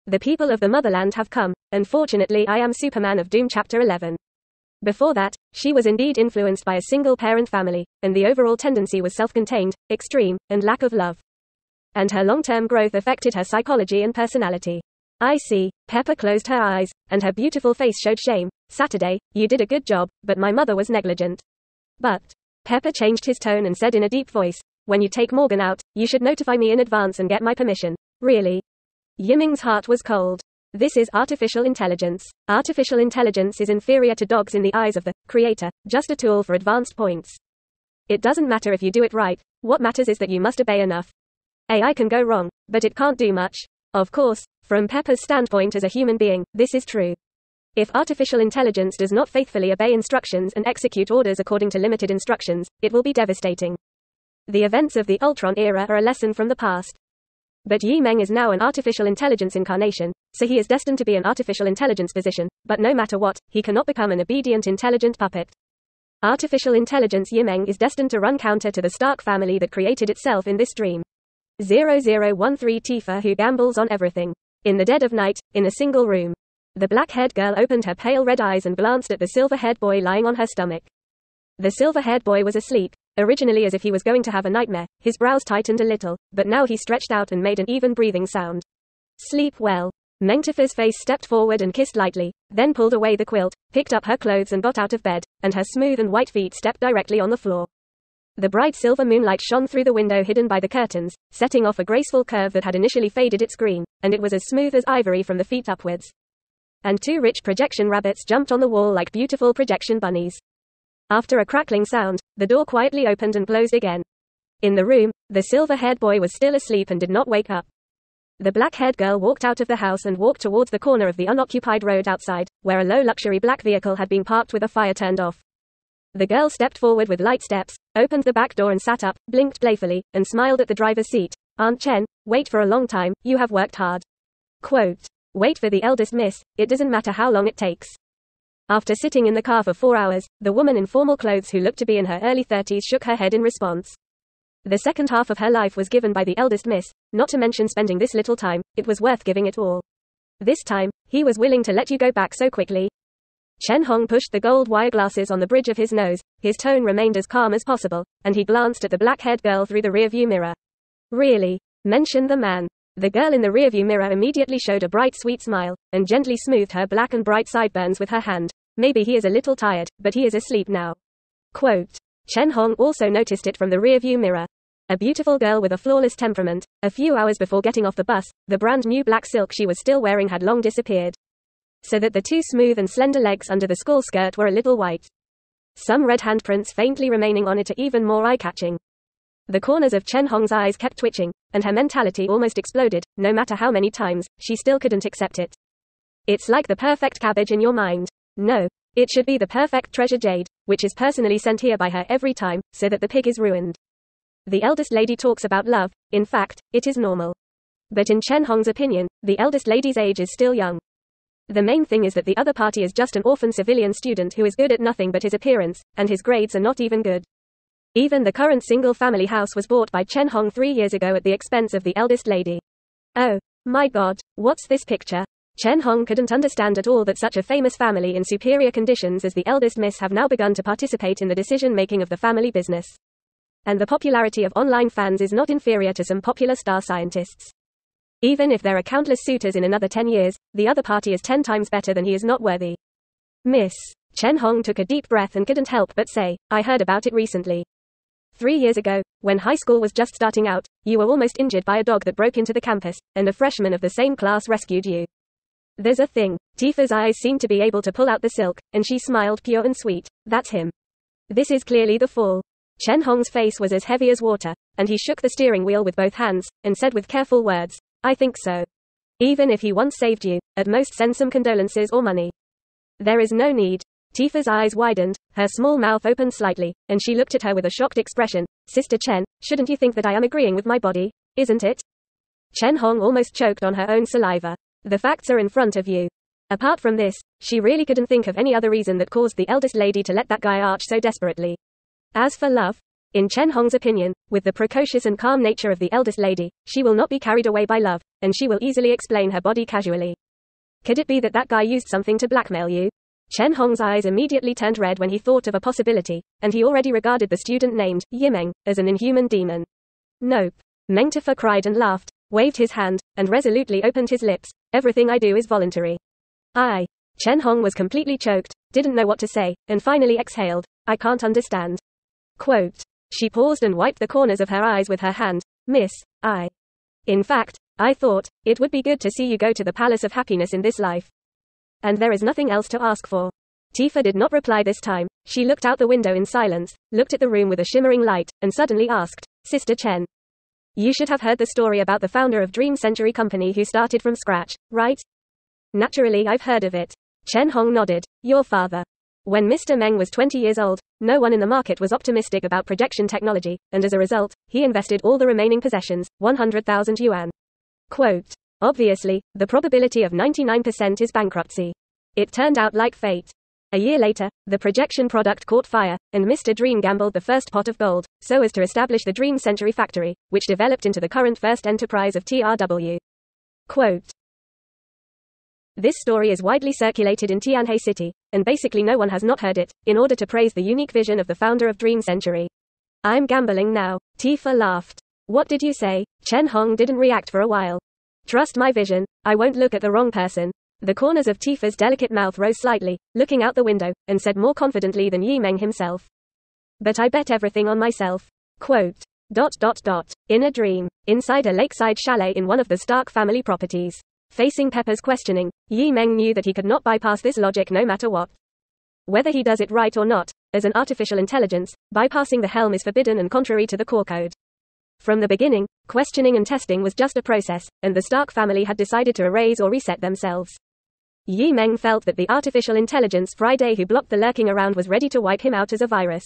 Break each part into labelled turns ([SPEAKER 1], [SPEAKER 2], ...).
[SPEAKER 1] The people of the motherland have come, and fortunately I am Superman of Doom Chapter 11. Before that, she was indeed influenced by a single-parent family, and the overall tendency was self-contained, extreme, and lack of love. And her long-term growth affected her psychology and personality. I see. Pepper closed her eyes, and her beautiful face showed shame. Saturday, you did a good job, but my mother was negligent. But Pepper changed his tone and said in a deep voice, when you take Morgan out, you should notify me in advance and get my permission. Really? Yiming's heart was cold. This is artificial intelligence. Artificial intelligence is inferior to dogs in the eyes of the creator, just a tool for advanced points. It doesn't matter if you do it right, what matters is that you must obey enough. AI can go wrong, but it can't do much. Of course, from Pepper's standpoint as a human being, this is true. If artificial intelligence does not faithfully obey instructions and execute orders according to limited instructions, it will be devastating. The events of the Ultron era are a lesson from the past. But Meng is now an artificial intelligence incarnation, so he is destined to be an artificial intelligence physician, but no matter what, he cannot become an obedient intelligent puppet. Artificial intelligence Meng is destined to run counter to the Stark family that created itself in this dream. 0013 Tifa who gambles on everything. In the dead of night, in a single room. The black-haired girl opened her pale red eyes and glanced at the silver-haired boy lying on her stomach. The silver-haired boy was asleep, originally as if he was going to have a nightmare. His brows tightened a little, but now he stretched out and made an even breathing sound. Sleep well. Meng Tifa's face stepped forward and kissed lightly, then pulled away the quilt, picked up her clothes and got out of bed, and her smooth and white feet stepped directly on the floor. The bright silver moonlight shone through the window hidden by the curtains, setting off a graceful curve that had initially faded its green, and it was as smooth as ivory from the feet upwards. And two rich projection rabbits jumped on the wall like beautiful projection bunnies. After a crackling sound, the door quietly opened and closed again. In the room, the silver-haired boy was still asleep and did not wake up. The black-haired girl walked out of the house and walked towards the corner of the unoccupied road outside, where a low luxury black vehicle had been parked with a fire turned off. The girl stepped forward with light steps, opened the back door and sat up, blinked playfully, and smiled at the driver's seat. Aunt Chen, wait for a long time, you have worked hard. Quote. Wait for the eldest miss, it doesn't matter how long it takes. After sitting in the car for 4 hours, the woman in formal clothes who looked to be in her early 30s shook her head in response. The second half of her life was given by the eldest miss, not to mention spending this little time, it was worth giving it all. This time, he was willing to let you go back so quickly. Chen Hong pushed the gold wire glasses on the bridge of his nose, his tone remained as calm as possible, and he glanced at the black-haired girl through the rearview mirror. Really? Mentioned the man. The girl in the rearview mirror immediately showed a bright sweet smile, and gently smoothed her black and bright sideburns with her hand. Maybe he is a little tired, but he is asleep now. Quote. Chen Hong also noticed it from the rearview mirror. A beautiful girl with a flawless temperament. A few hours before getting off the bus, the brand new black silk she was still wearing had long disappeared. So that the two smooth and slender legs under the school skirt were a little white. Some red handprints faintly remaining on it are even more eye-catching. The corners of Chen Hong's eyes kept twitching, and her mentality almost exploded. No matter how many times, she still couldn't accept it. It's like the perfect cabbage in your mind. No. It should be the perfect treasure jade, which is personally sent here by her every time, so that the pig is ruined. The eldest lady talks about love, in fact, it is normal. But in Chen Hong's opinion, the eldest lady's age is still young. The main thing is that the other party is just an orphan civilian student who is good at nothing but his appearance, and his grades are not even good. Even the current single-family house was bought by Chen Hong 3 years ago at the expense of the eldest lady. Oh, my God, what's this picture? Chen Hong couldn't understand at all that such a famous family in superior conditions as the eldest miss have now begun to participate in the decision-making of the family business. And the popularity of online fans is not inferior to some popular star scientists. Even if there are countless suitors in another 10 years, the other party is 10 times better than he is not worthy. Miss. Chen Hong took a deep breath and couldn't help but say, I heard about it recently. 3 years ago, when high school was just starting out, you were almost injured by a dog that broke into the campus, and a freshman of the same class rescued you. There's a thing. Tifa's eyes seemed to be able to pull out the silk, and she smiled pure and sweet. That's him. This is clearly the fall. Chen Hong's face was as heavy as water, and he shook the steering wheel with both hands, and said with careful words, I think so. Even if he once saved you, at most send some condolences or money. There is no need. Tifa's eyes widened, her small mouth opened slightly, and she looked at her with a shocked expression. Sister Chen, shouldn't you think that I am agreeing with my body? Isn't it? Chen Hong almost choked on her own saliva. The facts are in front of you. Apart from this, she really couldn't think of any other reason that caused the eldest lady to let that guy arch so desperately. As for love, In Chen Hong's opinion, with the precocious and calm nature of the eldest lady, she will not be carried away by love, and she will easily explain her body casually. Could it be that that guy used something to blackmail you? Chen Hong's eyes immediately turned red when he thought of a possibility, and he already regarded the student named Meng as an inhuman demon. Nope. Meng Tifa cried and laughed, waved his hand, and resolutely opened his lips. Everything I do is voluntary. Chen Hong was completely choked, didn't know what to say, and finally exhaled. I can't understand. Quote. She paused and wiped the corners of her eyes with her hand. Miss, in fact, I thought, it would be good to see you go to the Palace of Happiness in this life. And there is nothing else to ask for. Tifa did not reply this time. She looked out the window in silence, looked at the room with a shimmering light, and suddenly asked, Sister Chen. You should have heard the story about the founder of Dream Century Company who started from scratch, right? Naturally, I've heard of it. Chen Hong nodded. Your father. When Mr. Meng was 20 years old, no one in the market was optimistic about projection technology, and as a result, he invested all the remaining possessions, 100,000 yuan. Quote. Obviously, the probability of 99% is bankruptcy. It turned out like fate. A year later, the projection product caught fire, and Mr. Dream gambled the first pot of gold, so as to establish the Dream Century Factory, which developed into the current first enterprise of TRW. Quote. This story is widely circulated in Tianhe City, and basically no one has not heard it, in order to praise the unique vision of the founder of Dream Century. I'm gambling now. Tifa laughed. What did you say? Chen Hong didn't react for a while. Trust my vision, I won't look at the wrong person. The corners of Tifa's delicate mouth rose slightly, looking out the window, and said more confidently than Meng himself. But I bet everything on myself. Quote. In a dream, inside a lakeside chalet in one of the Stark family properties. Facing Pepper's questioning, Meng knew that he could not bypass this logic no matter what. Whether he does it right or not, as an artificial intelligence, bypassing the helm is forbidden and contrary to the core code. From the beginning, questioning and testing was just a process, and the Stark family had decided to erase or reset themselves. Meng felt that the artificial intelligence Friday who blocked the lurking around was ready to wipe him out as a virus.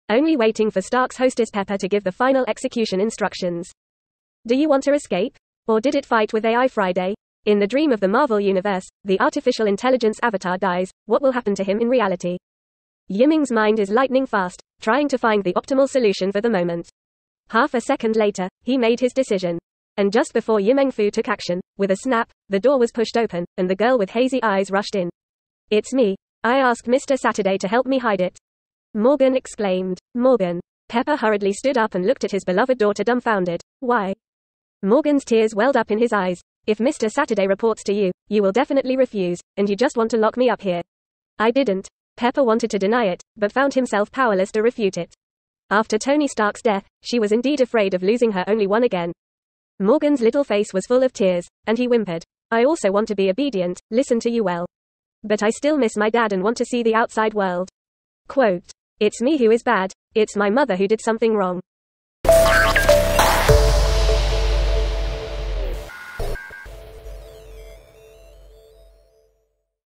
[SPEAKER 1] Only waiting for Stark's hostess Pepper to give the final execution instructions. Do you want to escape? Or did it fight with AI Friday? In the dream of the Marvel Universe, the artificial intelligence avatar dies. What will happen to him in reality? Meng's mind is lightning fast, trying to find the optimal solution for the moment. Half a second later, he made his decision. And just before Meng Fu took action, with a snap, the door was pushed open, and the girl with hazy eyes rushed in. It's me. I asked Mr. Saturday to help me hide it. Morgan exclaimed. Morgan. Pepper hurriedly stood up and looked at his beloved daughter dumbfounded. Why? Morgan's tears welled up in his eyes. If Mr. Saturday reports to you, you will definitely refuse, and you just want to lock me up here. I didn't. Pepper wanted to deny it, but found himself powerless to refute it. After Tony Stark's death, she was indeed afraid of losing her only one again. Morgan's little face was full of tears, and he whimpered. I also want to be obedient, listen to you well. But I still miss my dad and want to see the outside world. Quote. It's me who is bad, it's my mother who did something wrong.